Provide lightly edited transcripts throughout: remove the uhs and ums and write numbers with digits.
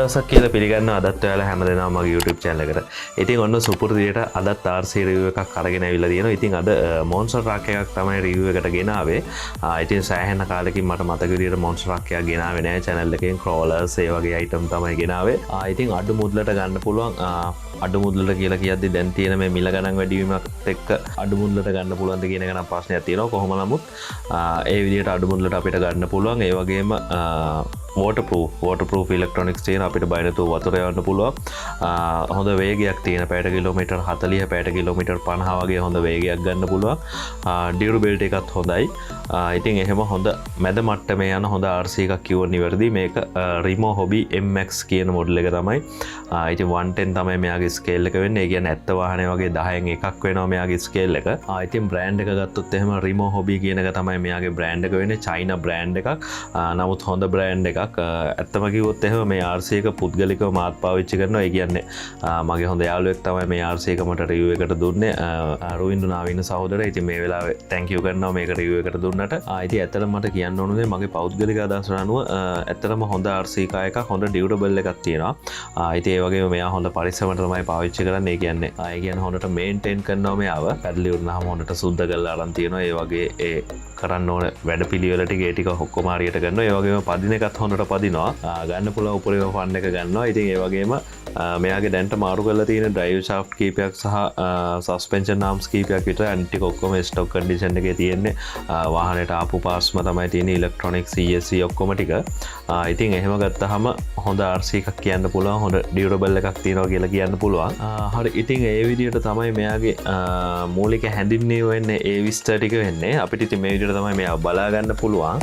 දවසක් කියලා පිළිගන්න අදත් ඔයාලා හැමදෙනාම මගේ YouTube channel එකට. ඉතින් ඔන්න සුපුරුදු විදියට අදත් RC review එකක් අරගෙන ආවිල්ලා තියෙනවා. ඉතින් අද monster truck එකක් තමයි review එකට ගෙනාවේ. ඉතින් සෑහෙන කාලෙකින් මට මතක විදියට monster truck එකක් ගෙනාවේ නෑ channel එකෙන් crawlers ඒ වගේ item තමයි ගෙනාවේ. ඉතින් අඩු මුදලට ගන්න පුළුවන් අඩු මුදලට කියලා කියද්දි දැන් තියෙන මේ මිල ගණන් වැඩි වීමත් එක්ක අඩු මුදලට ගන්න පුළුවන්ද කියන එක නම් ප්‍රශ්නයක් තියෙනවා. කොහොම නමුත් ඒ විදියට අඩු මුදලට අපිට ගන්න පුළුවන්. ඒ වගේම waterproof electronics තියෙන අපිට බය නැතුව වතුර යවන්න පුළුවන්. හොඳ වේගයක් තියෙන පැයට කිලෝමීටර් 40 පැයට කිලෝමීටර් 50 වගේ හොඳ වේගයක් ගන්න පුළුවන්. durability එකත් හොඳයි. ඉතින් එහෙම හොඳ මැද මට්ටමේ යන හොඳ RC එකක් කියවන්න නිවැරදි. මේක Remo hobby Mmax කියන මොඩල් එක තමයි. ඉතින් 110 තමයි මෙයාගේ ස්කේල් එක වෙන්නේ. ඒ කියන්නේ ඇත්ත වාහනේ වගේ 10න් එකක් වෙනවා මෙයාගේ ස්කේල් එක. ඉතින් බ්‍රෑන්ඩ් එක ගත්තොත් එහෙම Remo hobby කියන එක තමයි මෙයාගේ බ්‍රෑන්ඩ් එක වෙන්නේ. චයිනා බ්‍රෑන්ඩ් එකක්. නමුත් හොඳ බ්‍රෑන්ඩ් එකක්. ඇත්තම කිව්වොත් එහෙම මේ RC එක පුද්ගලිකව මාත් පාවිච්චි කරනවා. ඒ කියන්නේ මගේ හොඳ යාළුවෙක් තමයි මේ RC එක මට රිවිව් එකට දුන්නේ. රුවින්දු නාවින්න සහෝදරයා. ඉතින් මේ වෙලාවේ thank you කරනවා මේක රිවිව් එකට දුන්නට. ඉතින් ඇත්තටම මට කියන්න ඕනේ මගේ පෞද්ගලික අදහස අනුව ඇත්තටම හොඳ RC එකක් හොඳ ඩියුරබල් එකක් තියෙනවා. ඉතින් ඒ වගේම මෙයා හොඳ පරිස්සමට තමයි පාවිච්චි කරන්නේ. ඒ කියන්නේ හොඳට මේන්ටේන් කරනවා මෙයාව. පැඩලි වුණාම හොඳට සුද්ධ කරලා අරන් තියෙනවා. ඒ වගේ ඒ කරන්න ඕන වැඩ පිළිවෙල ටික ඒ ටික ඔක්කොම හරියට කරනවා. ඒ වගේම පදින එකත් හොඳට පදිනවා. ගන්න පුළුවන් උපරිම ෆන් එක ගන්නවා. ඉතින් ඒ වගේම මෙයාගේ දැන්ට මාරු කරලා තියෙන ඩ්‍රයිව් ෂාෆ්ට් කීපයක් සහ සස්පෙන්ෂන් ආම්ස් කීපයක් විතර අනිත් ටික ඔක්කොම ස්ටොක් කන්ඩිෂන් එකේ තියෙන්නේ. වාහනේට ආපු පාර්ට්ස්ම තමයි තියෙන්නේ ඉලෙක්ට්‍රොනික්ස් CSC ඔක්කොම ටික. ඉතින් එහෙම ගත්තාම හොඳ RC එකක් කියන්න පුළුවන්. හොඳ ඩියුරබල් එකක් තියෙනවා කියලා කියන්න පුළුවන්. හරි ඉතින් ඒ විදිහට තමයි මෙයාගේ මූලික හැඳින්වීම වෙන්නේ. ඒ විස්තර ටික වෙන්නේ. අපිට ඉතින් මේ විදිහට තමයි මෙයා බලා ගන්න පුළුවන්.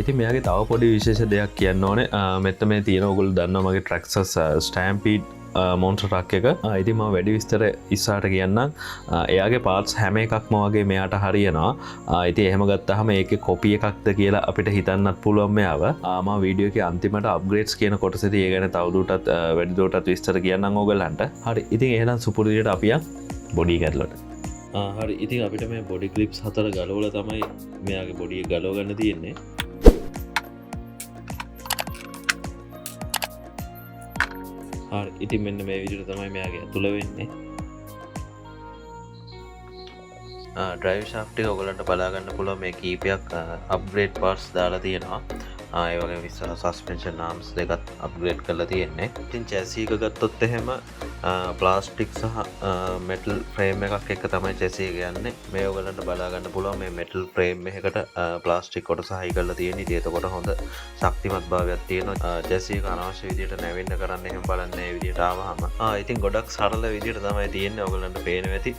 ඉතින් මෙයාගේ තව පොඩි විශේෂ දෙයක් කියන්න ඕනේ. මෙතන මේ තියෙන ඔයගොල්ලෝ දන්නවා මගේ Traxxas Stampede monster truck එක. ඉතින් මම වැඩි විස්තර ඉස්සරහට කියන්නම්. එයාගේ parts හැම එකක්ම වගේ මෙයාට හරියනවා. ඉතින් එහෙම ගත්තාම ඒකේ කොපි එකක්ද කියලා අපිට හිතන්නත් පුළුවන් මෙයාව. මම වීඩියෝ එකේ අන්තිමට upgrades කියන කොටසේදී ඒ ගැන තවදුරටත් වැඩිදුරටත් විස්තර කියන්නම් ඕගොල්ලන්ට. හරි. ඉතින් එහෙනම් සුපුරුදු විදිහට අපි යන් බොඩි ගැටලුවට. හරි. ඉතින් අපිට මේ බොඩි ක්ලිප්ස් 4 ගලවලා තමයි මෙයාගේ බොඩි එක ගලව ගන්න තියෙන්නේ. හරි ඉතින් මෙන්න මේ විදිහට තමයි මෙයාගේ ඇතුළ වෙන්නේ. ඩ්‍රයිව් ෂාෆ්ට් එක ඔයගලන්ට බලා ගන්න පුළුවන් මේ කීපයක් අප්ග්‍රේඩ් පාර්ට්ස් දාලා තියෙනවා. ඒ වගේම ඉස්සර සස්පෙන්ෂන් ආම්ස් දෙකත් අප්ග්‍රේඩ් කරලා තියෙන්නේ. ඉතින් chassis එක ගත්තොත් එහෙම ප්ලාස්ටික් සහ මෙටල් ෆ්‍රේම් එකක් එක්ක තමයි chassis එක යන්නේ. මේ ඔයගලන්ට බලා ගන්න පුළුවන් මේ මෙටල් ෆ්‍රේම් එකකට ප්ලාස්ටික් කොටස හයි කරලා තියෙන්නේ. ඉතින් එතකොට හොඳ ශක්තිමත් භාවයක් තියෙනවා. chassis එක අනවශ්‍ය විදිහට නැවෙන්න කරන්න එහෙම බලන්නේ මේ විදිහට ආවහම. ඉතින් ගොඩක් සරල විදිහට තමයි තියෙන්නේ. ඔයගලන්ට පේනවා ඇති.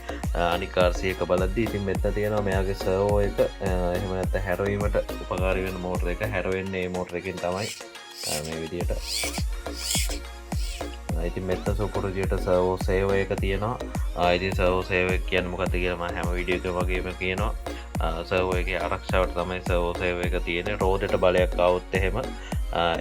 අනික් RC එක බලද්දි ඉතින් මෙතන තියෙනවා මෙයාගේ සර්වෝ එක. එහෙම නැත්නම් හැරවීමට උපකාරී වෙන මෝටර එක. හැරවෙන්නේ මේ මෝටර එකෙන් තමයි මේ විදිහට. ඉතින් මෙතන සුපුරුදු විදිහට සර්වෝ සේව් එක තියෙනවා. ඉතින් සර්වෝ සේව් එක කියන්නේ මොකක්ද කියලා මම හැම වීඩියෝ එකක වගේම කියනවා. සර්වෝ එකේ ආරක්ෂාවට තමයි සර්වෝ සේව් එක තියෙන්නේ. රෝදයට බලයක් ආවොත් එහෙම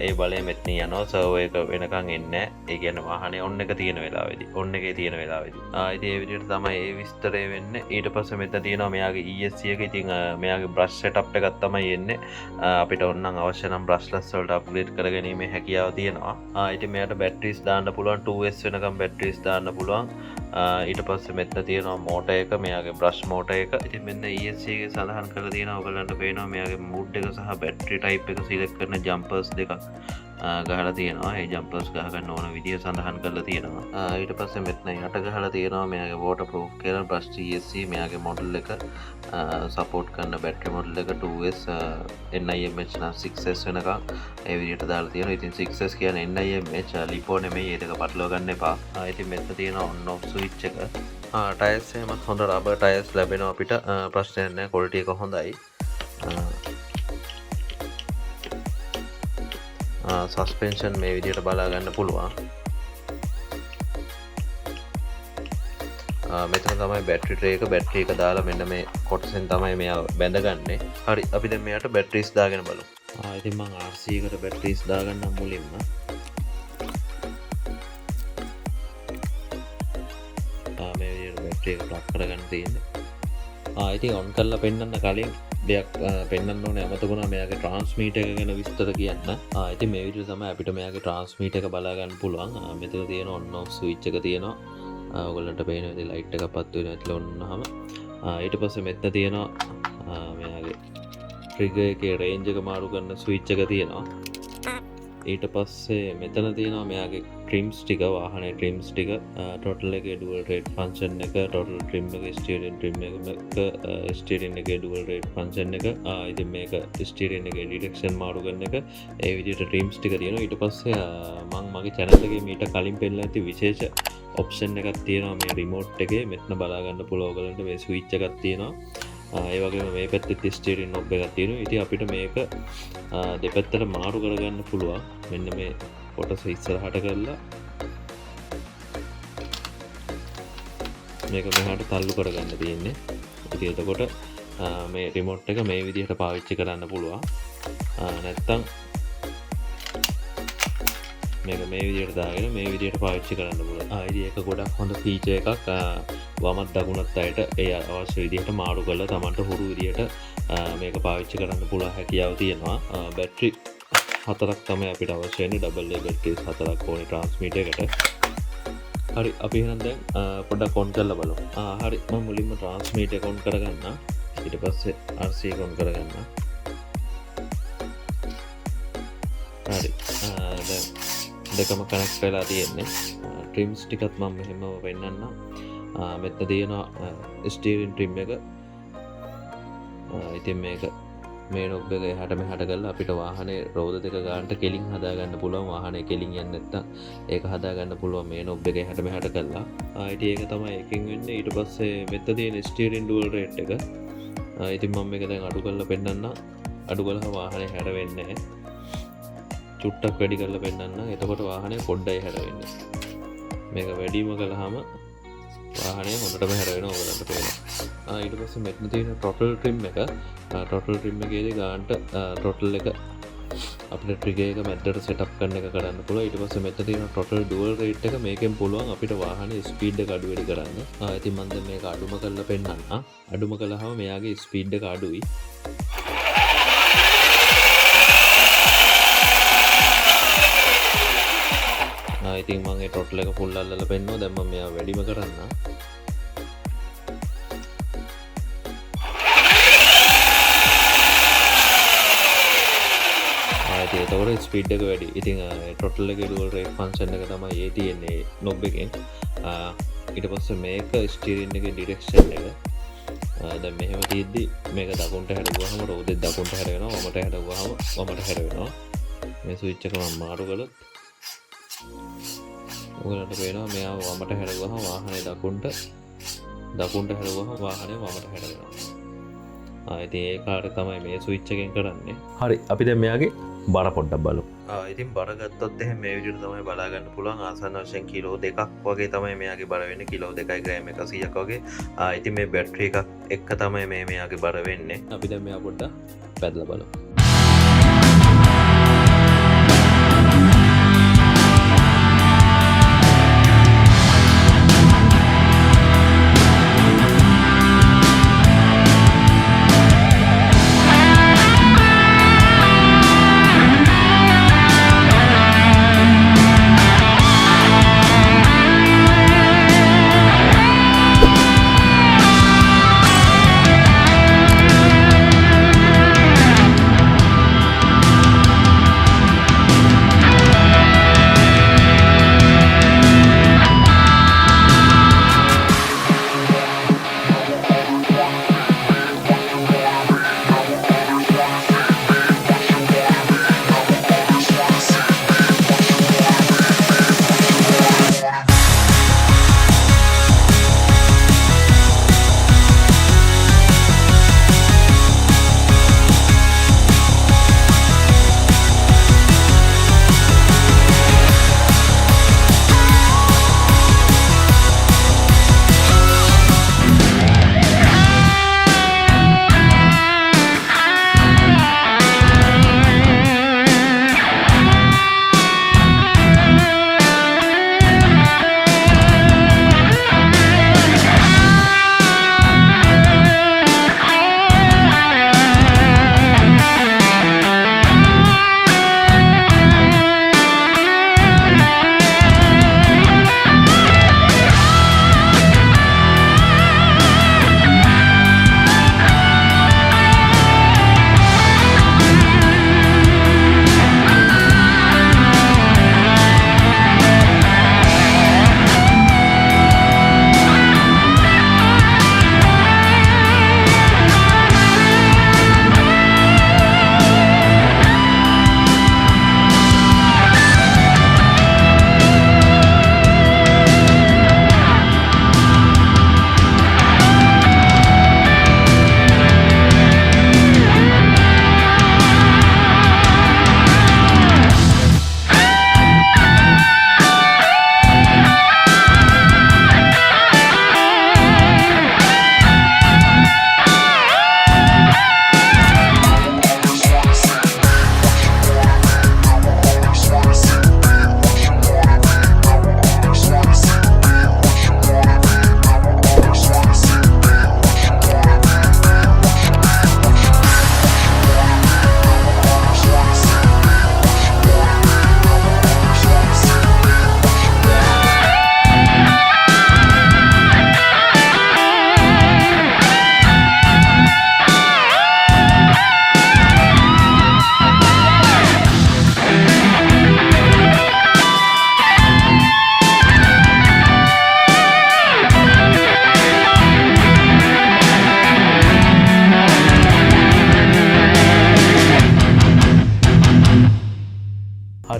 ඒ බලය මෙතන යනවා. සර්වෝ එක වෙනකන් එන්නේ නැහැ. ඒ කියන්නේ වාහනේ ඔන් එක තියෙන වෙලාවෙදී ඔන් එකේ තියෙන වෙලාවෙදී ඉතින් ඒ විදිහට තමයි ඒ විස්තරය වෙන්නේ. ඊට පස්සේ මෙතන තියෙනවා මෙයාගේ ESC එක. ඉතින් මෙයාගේ බ්‍රෂ් සෙටප් එකක් තමයි එන්නේ. අපිට ඕනනම් අවශ්‍ය නම් බ්‍රෂ්ලස් වලට අප්ග්‍රේඩ් කරගැනීමේ හැකියාව තියෙනවා. ඉතින් මෙයාට බැටරිස් දාන්න පුළුවන්. 2S වෙනකම් බැටරිස් දාන්න පුළුවන්. ඊට පස්සේ මෙතන තියෙනවා මෝටර් එක. මෙයාගේ බ්‍රෂ් මෝටර් එක. ඉතින් මෙන්න ESC එකේ සඳහන් කරලා තියෙනවා. ඔයගලන්ට පේනවා මෙයාගේ මූඩ් එක සහ බැටරි ටයිප් එක සිලෙක්ට් කරන ජම්පර්ස් දෙකක් ගහලා තියෙනවා. ඒ ජම්පර්ස් ගහ ගන්න ඕන විදිය සඳහන් කරලා තියෙනවා. ඊට පස්සේ මෙතන යට ගහලා තියෙනවා මෙයාගේ waterproof කියලා බ්‍රෂ් ESC. මෙයාගේ මොඩල් එක සපෝට් කරන බැටරි මොඩල් එක 2S NIMH නම් 6S වෙනකම් ඒ විදිහට දාලා තියෙනවා. ඉතින් 6S කියන්නේ NIMH ලිපෝ නෙමෙයි. ඒක පටලවා ගන්න එපා. ඉතින් මෙතන තියෙනවා on off switch එක. ටයර්ස් එහෙමත් හොඳ රබර් ටයර්ස් ලැබෙනවා අපිට. ප්‍රශ්නයක් නැහැ. ක්වොලිටි එක හොඳයි. සස්පෙන්ෂන් මේ විදිහට බලා ගන්න පුළුවන්. මෙතන තමයි බැටරි ට්‍රේ එක. බැටරි එක දාලා මෙන්න මේ කොටසෙන් තමයි මෙයා බැඳගන්නේ. හරි අපි දැන් මෙයාට බැටරිස් දාගෙන බලමු. ඉතින් මම RC එකට බැටරිස් දාගන්නම් මුලින්ම. බැටරි එක ප්ලග් කරගන්න තියෙන්නේ. ඉතින් ඔන් කරලා පෙන්වන්න කලින් දෙයක් පෙන්වන්න ඕනේ අමතකුණා මෙයාගේ ට්‍රාන්ස්මීටර් එක ගැන විස්තර කියන්න. ඉතින් මේ විදිහට තමයි අපිට මෙයාගේ ට්‍රාන්ස්මීටර් එක බලා ගන්න පුළුවන්. මෙතන තියෙන on off switch එක තියෙනවා. ඔයගොල්ලන්ට පේන විදිහට ලයිට් එකක් පත් වෙනවා ඇතුළේ ඔන්නාම. ඊට පස්සේ මෙතන තියෙනවා මෙයාගේ ට්‍රිගර් එකේ රේන්ජ් එක මාරු කරන ස්විච් එක තියෙනවා. ඊට පස්සේ මෙතන තියෙනවා මෙයාගේ ට්‍රිම්ස් ටික වාහනේ ට්‍රිම්ස් ටික ටෝටල් එකේ ඩුවල් රේට් ෆන්ක්ෂන් එක ටෝටල් ට්‍රිම් එක ස්ටියරින් ට්‍රිම් එක ස්ටියරින් එකේ ඩුවල් රේට් ෆන්ක්ෂන් එක ඉතින් මේක ස්ටියරින් එකේ ඩිරෙක්ෂන් මාරු කරන එක ඒ විදිහට ට්‍රිම්ස් ටික තියෙනවා. ඊට පස්සේ මම මගේ channel එකේ මීට කලින් පෙන්නලා ඇති විශේෂ ඔප්ෂන් එකක් තියෙනවා මේ රිමෝට් එකේ මෙතන බලා ගන්න පුළුවන් ඔයගලන්ට මේ ස්විච් එකක් තියෙනවා. ඒ වගේම මේ පැත්තේ ස්ටියරින් නොබ් එකක් තියෙනවා. ඉතින් අපිට මේක දෙපැත්තට මාරු කරගන්න පුළුවන්. මෙන්න මේ කොටස ඉස්සරහට කරලා මේක මෙහාට තල්ලු කරගන්න තියෙන්නේ. ඉතින් එතකොට මේ රිමෝට් එක මේ විදිහට පාවිච්චි කරන්න පුළුවන්. නැත්තම් මේක මේ විදිහට දාගෙන මේ විදිහට පාවිච්චි කරන්න පුළුවන්. ඉතින් ඒක ගොඩක් හොඳ ෆීචර් එකක්. වමත් දකුණත් අයට ඒ අවශ්‍ය විදිහට මාරු කරලා Tamanට හුරු විදිහට මේක පාවිච්චි කරන්න පුළුවන් හැකියාව තියෙනවා. බැටරි 4ක් තමයි අපිට අවශ්‍ය වෙන්නේ. ඩබල් A බැටරිස් 4ක් ඕනේ ට්‍රාන්ස්මීටර් එකට. හරි අපි එහෙනම් දැන් පොඩ්ඩක් ඔන් කරලා බලමු. හරි මම මුලින්ම ට්‍රාන්ස්මීටර් එක ඔන් කරගන්න. ඊට පස්සේ RC එක ඔන් කරගන්න. හරි දැන් දෙකම කනෙක්ට් වෙලා තියෙන්නේ. ට්‍රිම්ස් ටිකත් මම මෙහෙම වෙන්නන්න. මෙතන තියෙනවා ස්ටියරින් ට්‍රිම් එක. ඉතින් මේක මේ නොබ් එක එහාට මෙහාට කරලා අපිට වාහනේ රෝද දෙක ගන්නට කෙලින් හදා ගන්න පුළුවන්. වාහනේ කෙලින් යන්නේ නැත්තම් ඒක හදා ගන්න පුළුවන් මේ නොබ් එක එහාට මෙහාට කරලා. ඉතින් ඒක තමයි එකකින් වෙන්නේ. ඊට පස්සේ මෙතන තියෙන ස්ටියරින් ඩුවල් රේට් එක. ඉතින් මම මේක දැන් අඩු කරලා පෙන්නන්න. අඩු කළා වාහනේ හැරෙන්නේ නැහැ. චුට්ටක් වැඩි කරලා පෙන්නන්න. එතකොට වාහනේ පොඩ්ඩයි හැරෙන්නේ. මේක වැඩිම කළාම වාහනේ හොඳටම හැරෙනවා ඔයගලන්ට පේනවා. ඊට පස්සේ මෙතන තියෙන ටෝටල් ට්‍රිම් එක. ටෝටල් ට්‍රිම් එකේදී ගානට ටෝටල් එක අපිට ට්‍රිගර් එක මැද්දට සෙටප් කරන එක කරන්න පුළුවන්. ඊට පස්සේ මෙතන තියෙන ටෝටල් ඩුවල් රේට් එක මේකෙන් පුළුවන් අපිට වාහනේ ස්පීඩ් එක අඩු වැඩි කරන්න. ඉතින් මම දැන් මේක අඩුම කරලා පෙන්නන්න. අඩුම කළාම මෙයාගේ ස්පීඩ් එක අඩුයි. ඉතින් මම ඒ ටෝටල් එක ෆුල් අල්ලලා පෙන්නුවා. දැන් මම මෙයා වැඩිම කරන්න. එතකොට ස්පීඩ් එක වැඩි. ඉතින් ටෝටල් එකේ ඩුවල් රේට් ෆන්ක්ෂන් එක තමයි ඒ තියෙන්නේ නොබ් එකෙන්. ඊට පස්සේ මේක ස්ටියරින් එකේ ඩිරෙක්ෂන් එක. දැන් මෙහෙම තියෙද්දි මේක දකුණට හැරෙවුවාම රෝදෙත් දකුණට හැරෙනවා. වමට හැරෙවුවාම වමට හැරෙනවා. මේ ස්විච් එක මම මාරු කළොත් ඔයගලන්ට පේනවා මෙයා වමට හැරෙවුවාම වාහනේ දකුණට හැරෙවුවාම වාහනේ වමට හැරෙනවා. ඉතින් ඒ කාර්යය තමයි මේ ස්විච් එකෙන් කරන්නේ. හරි අපි දැන් මෙයාගේ බර පොඩ්ඩක් බලමු. ඉතින් බර ගත්තොත් එහෙනම් මේ විදිහට තමයි බලා ගන්න පුළුවන්. ආසන්න වශයෙන් කිලෝ 2ක් වගේ තමයි මෙයාගේ බර වෙන්නේ. කිලෝ 2යි ග්‍රෑම් 100ක් වගේ. ඉතින් මේ බැටරි එකක් එක්ක තමයි මෙයාගේ බර වෙන්නේ. අපි දැන් මෙයා පොඩ්ඩක් පැදලා බලමු.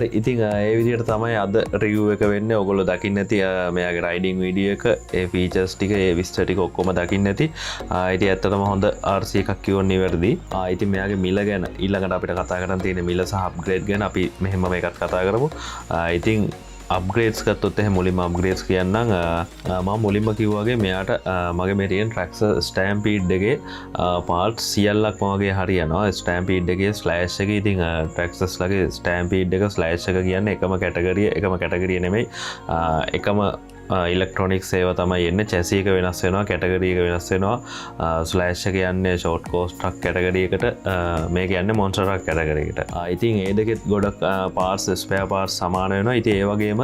හරි ඉතින් ඒ විදිහට තමයි අද රිව් එක වෙන්නේ. ඔයගොල්ලෝ දකින්න ඇති මෙයාගේ රයිඩින් වීඩියෝ එක ඒ ෆීචර්ස් ටික ඒ විස්තර ටික ඔක්කොම දකින්න ඇති. ඉතින් ඇත්තටම හොඳ RC එකක් කියවන්න නිවැරදි. ඉතින් මෙයාගේ මිල ගැන ඊළඟට අපිට කතා කරන්න තියෙන මිල සහ අප්ග්‍රේඩ් ගැන අපි මෙහෙම මේකත් කතා කරමු. ඉතින් අප්ග්‍රේඩ්ස් ගත්තොත් එහෙනම් මුලින්ම අප්ග්‍රේඩ්ස් කියන්නම්. මම මුලින්ම කිව්වාගේ මෙයාට මගේ මේ තියෙන ට්‍රැක්සර් ස්ටෑම්පීඩ් එකේ පාර්ට්ස් සියල්ලක්ම වගේ හරියනවා. ස්ටෑම්පීඩ් එකේ ස්ලෑෂ් එකේ ඉතින් ට්‍රැක්සර්ස් ලගේ ස්ටෑම්පීඩ් එක ස්ලෑෂ් එක කියන්නේ එකම කැටගරිය නෙමෙයි. එකම ඉලෙක්ට්‍රොනික් සේව තමයි එන්නේ. චැසි එක වෙනස් වෙනවා, කැටගරි එක වෙනස් වෙනවා. ස්ලෑෂ් එක කියන්නේ ෂෝට් කෝස් ට්‍රක් කැටගරි එකට, මේ කියන්නේ මොන්ස්ටර් ට්‍රක් කැටගරි එකට. ඉතින් ඒ දෙකෙත් ගොඩක් පාර්ට්ස් ස්පෙයා පාර්ට්ස් සමාන වෙනවා. ඉතින් ඒ වගේම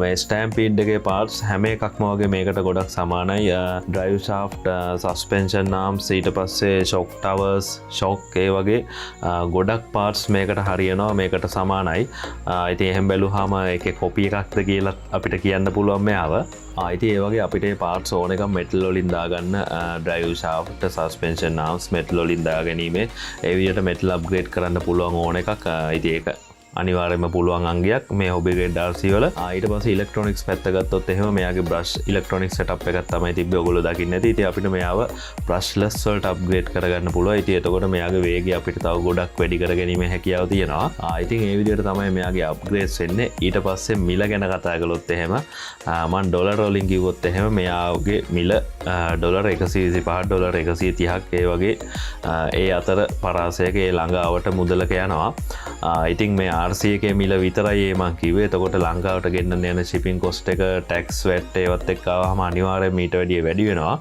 මේ ස්ටෑම්පීඩ් එකේ පාර්ට්ස් හැම එකක්ම වගේ මේකට ගොඩක් සමානයි. ඩ්‍රයිව් ෂාෆ්ට්, සස්පෙන්ෂන් ආම්ස්, ඊට පස්සේ ෂොක් ටවර්ස්, ෂොක් ඒ වගේ ගොඩක් පාර්ට්ස් මේකට හරියනවා, මේකට සමානයි. ඉතින් එහෙම බැලුවාම ඒකේ කොපි එකක්ද කියලා අපිට කියන්න පුළුවන් මෙයා. ආයිති ඒවගේ අපිට පාර්ට් ඕන එක මෙටල් වලින් දාගන්න. ඩ්‍රයිව් ෂාෆ්ට්, සස්පෙන්ෂන් ආම්ස් මෙටල් වලින් දාගැනීමේ ඒ විදිහට මෙටල් අප්ග්‍රේඩ් කරන්න පුළුවන් ඕන එකක්. ඉතින් ඒක අනිවාර්යයෙන්ම පුළුවන් අංගයක් මේ හොබි ග්‍රේඩ් RC වල. ඊට පස්සේ ඉලෙක්ට්‍රොනික්ස් පැත්ත ගත්තොත් එහෙම මෙයාගේ බ්‍රෂ් ඉලෙක්ට්‍රොනික් සෙටප් එකක් තමයි තිබ්බේ. ඔයගොල්ලෝ දකින්න ඇති. ඉතින් අපිට මෙයාව බ්‍රෂ්ලස් වලට අප්ග්‍රේඩ් කරගන්න පුළුවන්. ඉතින් එතකොට මෙයාගේ වේගය අපිට තව ගොඩක් වැඩි කරගැනීමේ හැකියාව තියෙනවා. ඉතින් ඒ විදිහට තමයි මෙයාගේ අප්ග්‍රේඩ්ස් වෙන්නේ. ඊට පස්සේ මිල ගැන කතා කළොත් එහෙම මම ඩොලර් වලින් කිව්වොත් එහෙම මෙයාගේ මිල ඩොලර් 125 ඩොලර් 130ක් ඒ වගේ ඒ අතර පරාසයක ඒ ළඟාවට මුදලක යනවා. ඉතින් මේ RC එකේ මිල විතරයි මං කිව්වේ. එතකොට ලංකාවට ගෙන්නන්න යන shipping cost එක, tax VAT ඒවත් එක්ක ආවම අනිවාර්යයෙන් මීට වැඩිය වැඩි වෙනවා.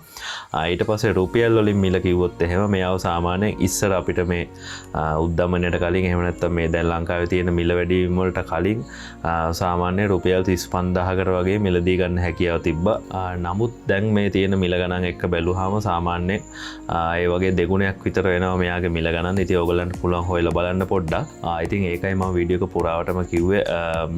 ඊට පස්සේ රුපියල් වලින් මිල කිව්වොත් එහෙම මෙයාව සාමාන්‍යයෙන් ඉස්සර අපිට මේ උද්දමනයට කලින් එහෙම නැත්නම් මේ දැන් ලංකාවේ තියෙන මිල වැඩිවීම වලට කලින් සාමාන්‍ය රුපියල් 35000කට වගේ මිලදී ගන්න හැකියාව තිබ්බා. නමුත් දැන් මේ තියෙන මිල ගණන් එක්ක බැලුවාම සාමාන්‍යයෙන් ඒ වගේ දෙගුණයක් විතර වෙනවා මෙයාගේ මිල ගණන්. ඉතින් ඔයගලන්ට පුළුවන් හොයලා බලන්න පොඩ්ඩක්. ඉතින් ඒකයි මම වීඩියෝ එක පුරාවටම කිව්වේ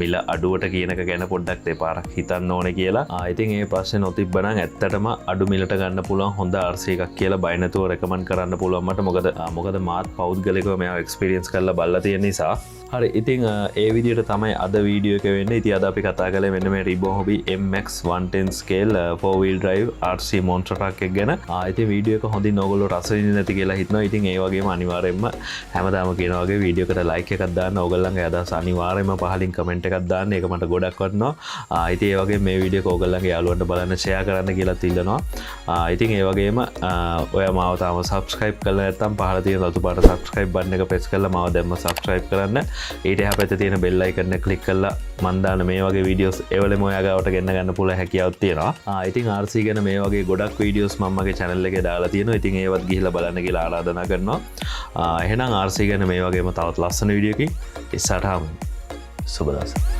මිල අඩුවට කියන එක ගැන පොඩ්ඩක් දෙපාරක් හිතන්න ඕනේ කියලා. ඉතින් ඒ ප්‍රශ්නේ නොතිබ්බනම් ඇත්තටම අඩු මිලට ගන්න පුළුවන් හොඳ RC එකක් කියලා බය නැතුව රෙකමන්ඩ් කරන්න පුළුවන් මට. මොකද මාත් පෞද්ගලිකව මේව එක්ස්පීරියන්ස් කරලා බලලා තියෙන නිසා. හරි ඉතින් ඒ විදිහට තමයි අද වීඩියෝ එක වෙන්නේ. ඉතින් අද අපි කතා කළේ මෙන්න මේ Remo Hobby Mmax 110 scale 4 wheel drive RC monster truck එක ගැන. ඉතින් වීඩියෝ එක හොඳින් ඕගොල්ලෝ රස විඳින්න නැති කියලා හිතනවා. ඉතින් ඒ වගේම අනිවාර්යයෙන්ම හැමදාම කියන වගේ වීඩියෝ එකට ලයික් එකක් දාන්න. ඕගොල්ලන්ගේ අදහස් අනිවාර්යයෙන්ම පහලින් කමෙන්ට් එකක් දාන්න. ඒක මට ගොඩක් වටිනවා. ඉතින් ඒ වගේම මේ වීඩියෝ එක ඕගොල්ලන්ගේ යාළුවන්ට බලන්න ෂෙයා කරන්න කියලා ඉල්ලනවා. ඉතින් ඒ වගේම ඔයා මාව තාම subscribe කරලා නැත්නම් පහළ තියෙන රතු පාට subscribe button එක press කරලා මාව දැම්ම subscribe කරන්න. ඊට එහා පැත්තේ තියෙන bell icon එක click කරලා මම දාන මේ වගේ videos ඒවලම ඔයා ගාවට ගෙන්න ගන්න පුළුවන් හැකියාවක් තියෙනවා. ඉතින් RC ගැන මේ වගේ ගොඩක් videos මම මගේ channel එකේ දාලා තියෙනවා. ඉතින් ඒවත් ගිහිල්ලා බලන්න කියලා ආරාධනා කරනවා. එහෙනම් RC ගැන මේ වගේම තවත් ලස්සන වීඩියෝ එකකින් ඉස්සරහට හමු. සුබ දවසක්.